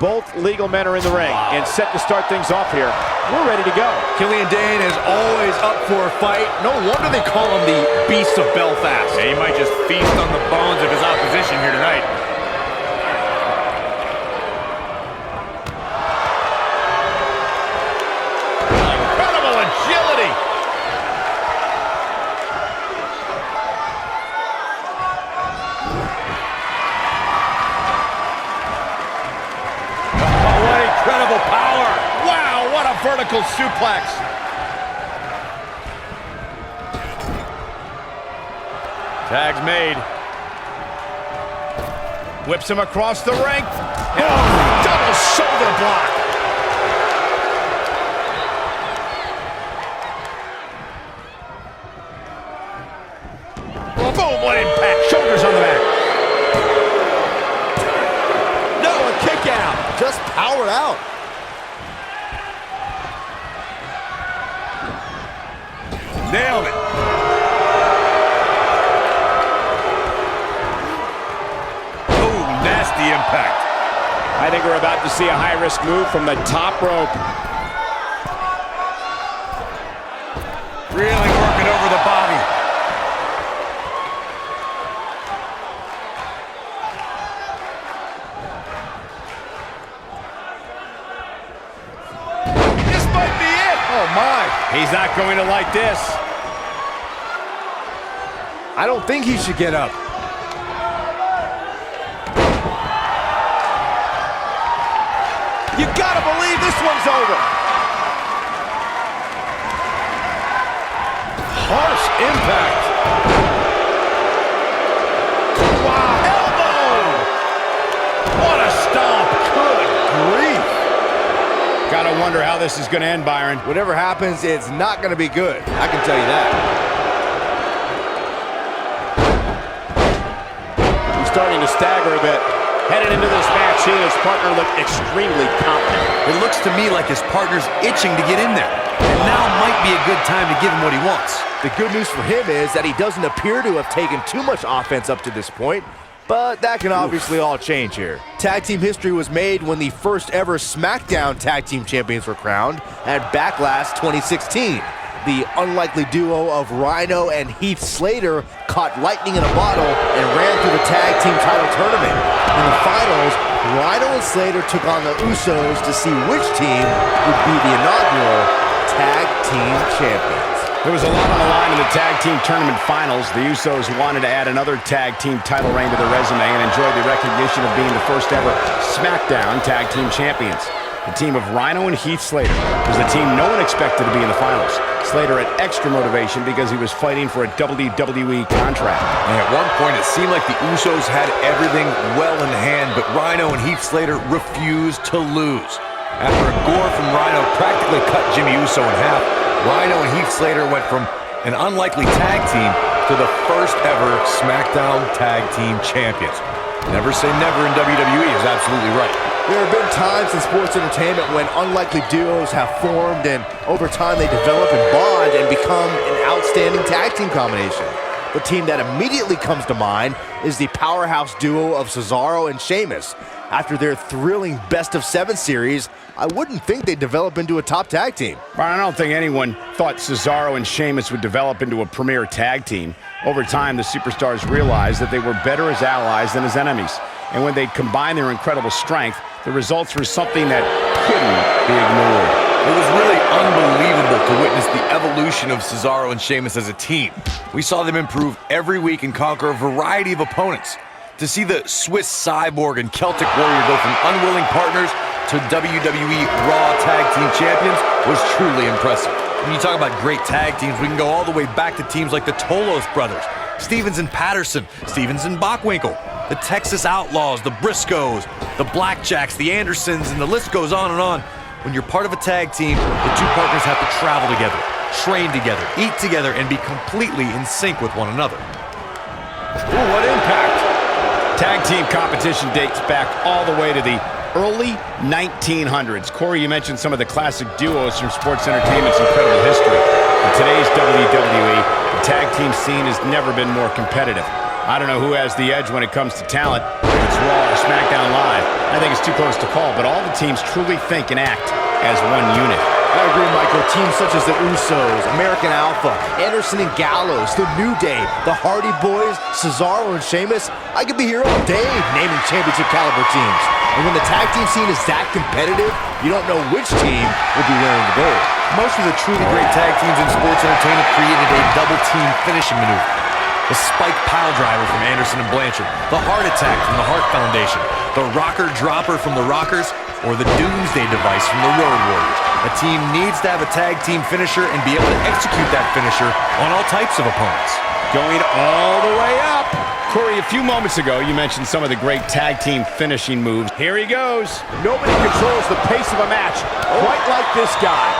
Both legal men are in the ring and set to start things off here. We're ready to go. Killian Dane is always up for a fight. No wonder they call him the Beast of Belfast. Yeah, he might just feast on the bones of his opposition here tonight. Incredible agility. Incredible power. Wow, what a vertical suplex. Tag's made. Whips him across the ring. Oh, double shoulder block. Boom, what impact. Shoulders on the back. No, a kick out. Just powered out. Nailed it. Oh, nasty impact. I think we're about to see a high-risk move from the top rope. Really working over the body. This might be it. Oh, my. He's not going to like this. I don't think he should get up. You gotta believe this one's over. Harsh impact. Wow. Elbow. What a stomp. Good grief. Gotta wonder how this is gonna end, Byron. Whatever happens, it's not gonna be good. I can tell you that. Starting to stagger a bit. Headed into this match, he and his partner look extremely confident. It looks to me like his partner's itching to get in there. And now might be a good time to give him what he wants. The good news for him is that he doesn't appear to have taken too much offense up to this point, but that can obviously all change here. Tag team history was made when the first ever SmackDown Tag Team Champions were crowned at Backlash 2016. The unlikely duo of Rhino and Heath Slater caught lightning in a bottle and ran through the tag team title tournament. In the finals, Rhino and Slater took on the Usos to see which team would be the inaugural Tag Team Champions. There was a lot on the line in the tag team tournament finals. The Usos wanted to add another tag team title reign to their resume and enjoyed the recognition of being the first ever SmackDown Tag Team Champions. The team of Rhino and Heath Slater was the team no one expected to be in the finals. Slater had extra motivation because he was fighting for a WWE contract. And at one point, it seemed like the Usos had everything well in hand, but Rhino and Heath Slater refused to lose. After a gore from Rhino practically cut Jimmy Uso in half, Rhino and Heath Slater went from an unlikely tag team to the first ever SmackDown Tag Team Champions. Never say never in WWE is absolutely right. There have been times in sports entertainment when unlikely duos have formed and over time they develop and bond and become an outstanding tag team combination. The team that immediately comes to mind is the powerhouse duo of Cesaro and Sheamus. After their thrilling Best of 7 series, I wouldn't think they'd develop into a top tag team. Brian, I don't think anyone thought Cesaro and Sheamus would develop into a premier tag team. Over time, the superstars realized that they were better as allies than as enemies. And when they combined their incredible strength, the results were something that couldn't be ignored. It was really unbelievable to witness the evolution of Cesaro and Sheamus as a team. We saw them improve every week and conquer a variety of opponents. To see the Swiss Cyborg and Celtic Warrior go from unwilling partners to WWE Raw Tag Team Champions was truly impressive. When you talk about great tag teams, we can go all the way back to teams like the Tolos brothers, Stevens and Patterson, Stevens and Bockwinkel, the Texas Outlaws, the Briscoes, the Blackjacks, the Andersons, and the list goes on and on. When you're part of a tag team, the two partners have to travel together, train together, eat together, and be completely in sync with one another. Ooh, what impact! Tag team competition dates back all the way to the early 1900s. Corey, you mentioned some of the classic duos from sports entertainment's incredible history. In today's WWE, the tag team scene has never been more competitive. I don't know who has the edge when it comes to talent, if it's Raw or SmackDown Live. I think it's too close to call, but all the teams truly think and act as one unit. I agree, Michael. Teams such as the Usos, American Alpha, Anderson and Gallows, the New Day, the Hardy Boys, Cesaro and Sheamus. I could be here all day naming championship caliber teams. And when the tag team scene is that competitive, you don't know which team will be wearing the gold. Most of the truly great tag teams in sports entertainment created a double team finishing maneuver. The spike pile driver from Anderson and Blanchard, the heart attack from the Hart Foundation, the rocker dropper from the Rockers, or the doomsday device from the Road Warriors. A team needs to have a tag team finisher and be able to execute that finisher on all types of opponents. Going all the way up. Corey, a few moments ago, you mentioned some of the great tag team finishing moves. Here he goes. Nobody controls the pace of a match quite like this guy.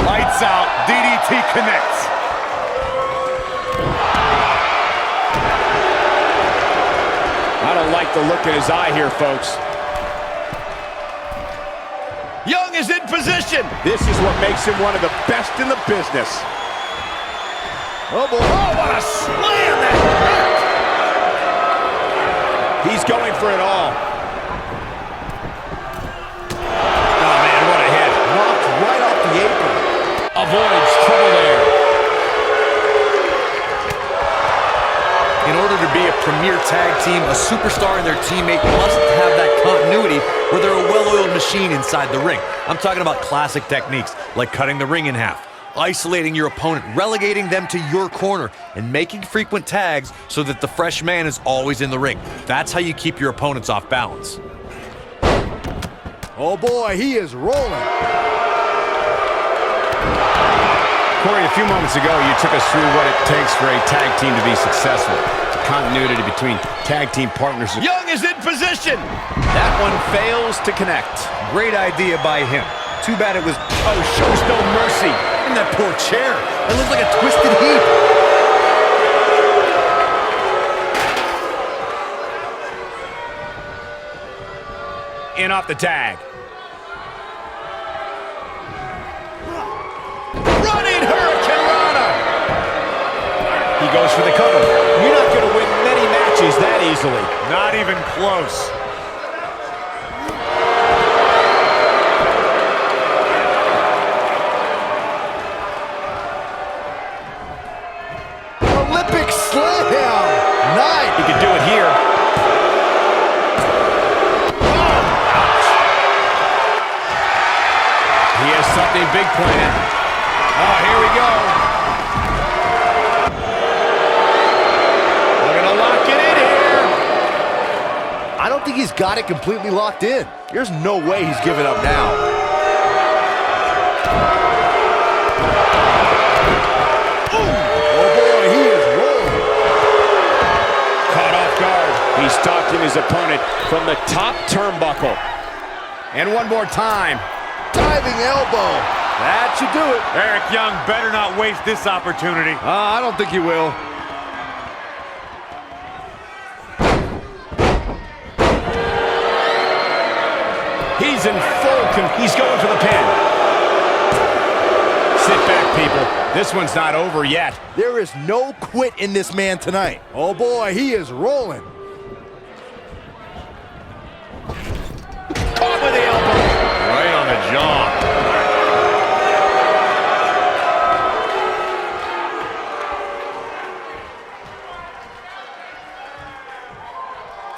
Lights out. DDT connects. I don't like the look in his eye here, folks. Young is in position. This is what makes him one of the best in the business. Oh, boy. Oh, what a slam that hurt. He's going for it all. Oh, man, what a hit. Knocked right off the apron. Avoids trouble there. In order to be a premier tag team, a superstar and their teammate must have that continuity where they're a well-oiled machine inside the ring. I'm talking about classic techniques like cutting the ring in half, isolating your opponent, relegating them to your corner, and making frequent tags so that the fresh man is always in the ring. That's how you keep your opponents off balance. Oh boy, he is rolling. Corey, a few moments ago, you took us through what it takes for a tag team to be successful. The continuity between tag team partners. Young is in position. That one fails to connect. Great idea by him. Too bad it was... Oh, shows no mercy. And that poor chair. It looks like a twisted heap. In off the tag. Running Hurricane Rana. He goes for the cover. You're not going to win many matches that easily. Not even close. Olympic slam. Nice. He could do it here. He has something big planned. Oh, here we go. We're going to lock it in here. I don't think he's got it completely locked in. There's no way he's giving up now. Oh boy, he is rolling. Caught off guard. He's stalking his opponent from the top turnbuckle. And one more time. Diving elbow. That should do it. Eric Young better not waste this opportunity. I don't think he will. He's in full he's going for the pin. Sit back, people. This one's not over yet. There is no quit in this man tonight. Oh boy, he is rolling. Caught with the elbow. Right on the jaw.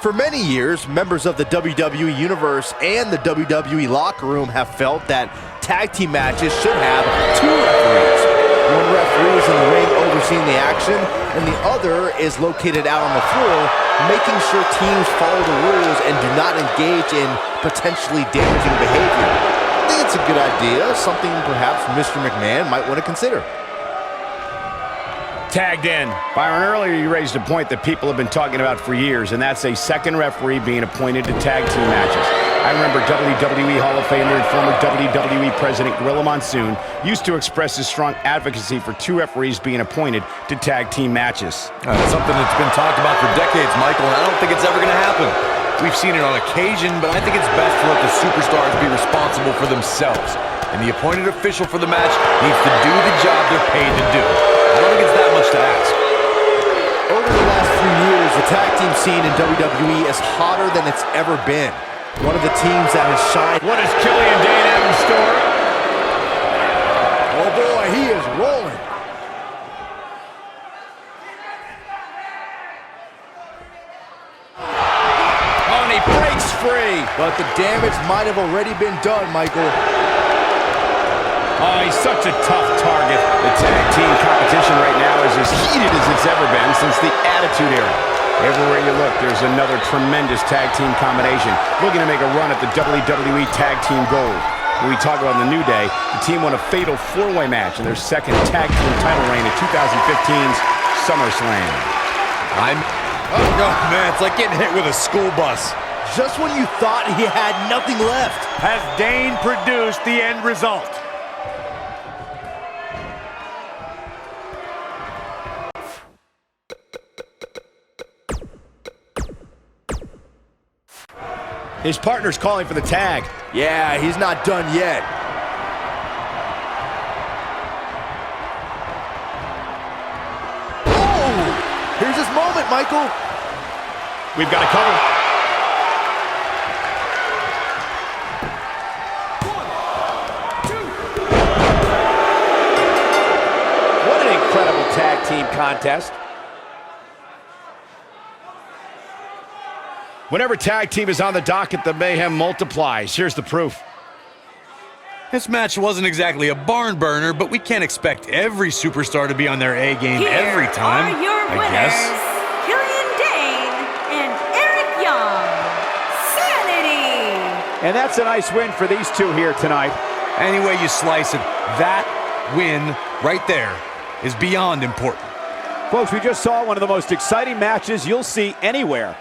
For many years, members of the WWE Universe and the WWE locker room have felt that tag team matches should have two referees. One referee is in the ring overseeing the action, and the other is located out on the floor, making sure teams follow the rules and do not engage in potentially damaging behavior. I think it's a good idea, something perhaps Mr. McMahon might want to consider. Tagged in. Byron, earlier you raised a point that people have been talking about for years, and that's a second referee being appointed to tag team matches. I remember WWE Hall of Famer and former WWE President Gorilla Monsoon used to express his strong advocacy for two referees being appointed to tag team matches. It's something that's been talked about for decades, Michael, and I don't think it's ever going to happen. We've seen it on occasion, but I think it's best to let the superstars be responsible for themselves. And the appointed official for the match needs to do the job they're paid to do. I don't think it's that much to ask. Over the last few years, the tag team scene in WWE is hotter than it's ever been. One of the teams that has shined. What does Killian Dane have in store? Oh boy, he is rolling. Oh, and he breaks free. But the damage might have already been done, Michael. Oh, he's such a tough target. The tag team competition right now is as heated as it's ever been since the Attitude Era. Everywhere you look, there's another tremendous tag team combination looking to make a run at the WWE Tag Team Gold. When we talk about the New Day, the team won a fatal four-way match in their second tag team title reign at 2015's SummerSlam. Oh, man, it's like getting hit with a school bus. Just when you thought he had nothing left. Has Dane produced the end result? His partner's calling for the tag. Yeah, he's not done yet. Oh! Here's his moment, Michael. We've got a cover. What an incredible tag team contest. Whenever tag team is on the docket, the mayhem multiplies. Here's the proof. This match wasn't exactly a barn burner, but we can't expect every superstar to be on their A game every time, Here are your I winners, guess. Killian Dane and Eric Young. Sanity! And that's a nice win for these two here tonight. Any way you slice it, that win right there is beyond important. Folks, we just saw one of the most exciting matches you'll see anywhere.